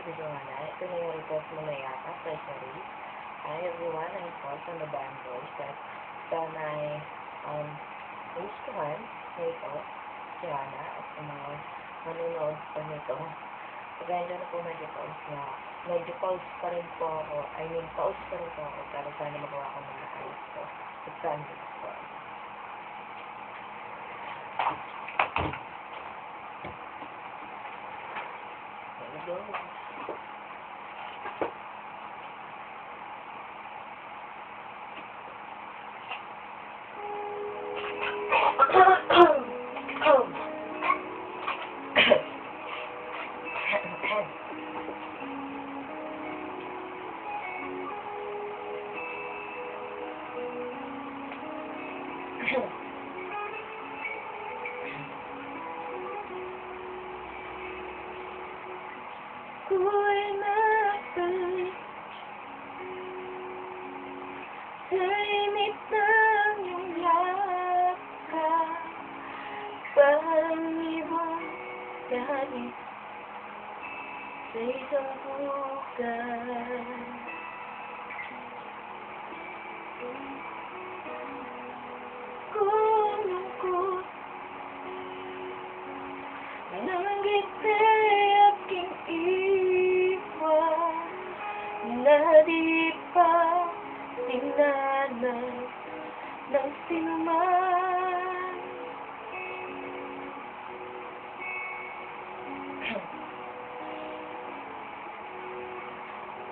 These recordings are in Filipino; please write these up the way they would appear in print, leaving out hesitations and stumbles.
Joanna. Ito na yung report mo na yata, Treasury. Hi everyone, I'm Paul from the Band Boys at sana ay nagustuhan nito, Joanna, at sa mga manunood pa nito. Paganda na po medyo pause pa rin po ako, pause pa rin po ako, pero sana magawa ko na maayos po. At sana po. There we go. Ako'y nabalik sa init ng iyong lakad, parang ibang galit sa isang bukas. Kung lungkot ng ngiti aking iwan na di pa tinanag ng sinuman.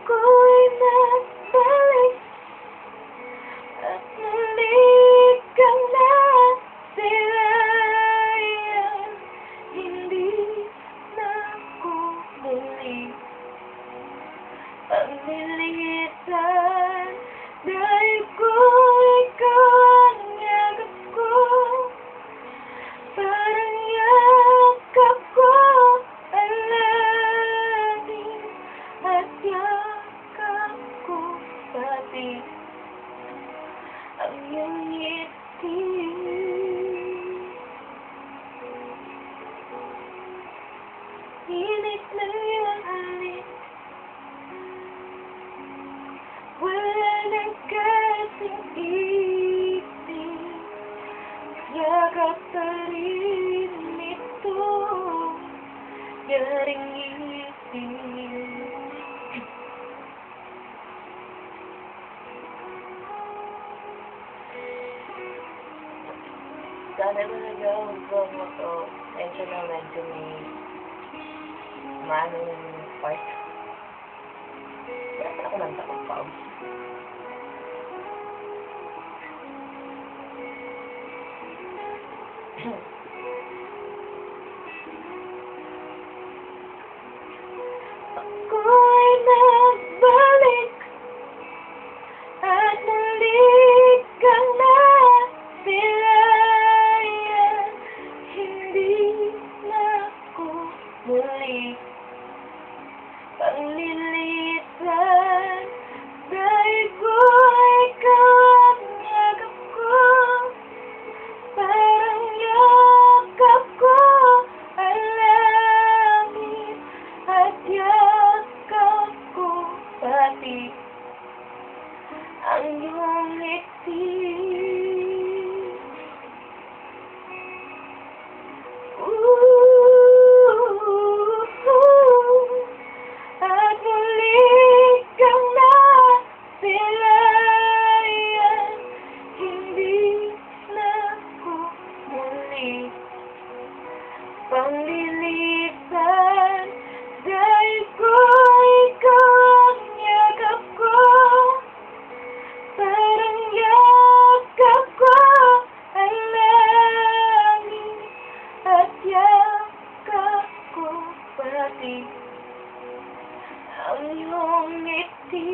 Ako'y nagbalik at muling kang nasilayan. Hindi na ako muli ang nilitan, dahil kung ikaw ang yakap ko, parang yakap ko ang langit, at yakap ko pati ang iyong ngiti. Init ng iyong halik, wala nang kasing ibig, yakap pa rin ito, yaring ibig. Sana talaga huwag mo to. Medyo na medyo may manong part. Kaya ako lang takong pause. Ako'y nagbalik at muling kang nasilayan. Hindi na ako muli panglilitan, dahil kung ikaw ang yakap ko, parang yakap ko ang langit, at yakap ko pati ang iyong ngiti. At muli kang nasilayan. Hindi na ako muli panglilitan, dahil kung ikaw ang yakap ko, parang yakap ko ang langit, at yakap ko pati ang iyong ngiti.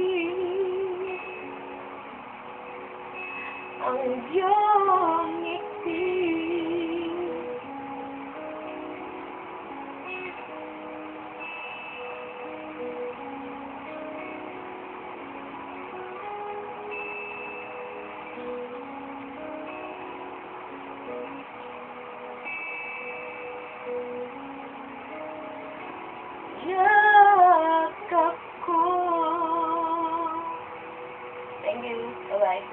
Ang iyong ngiti. Thank you. Bye-bye.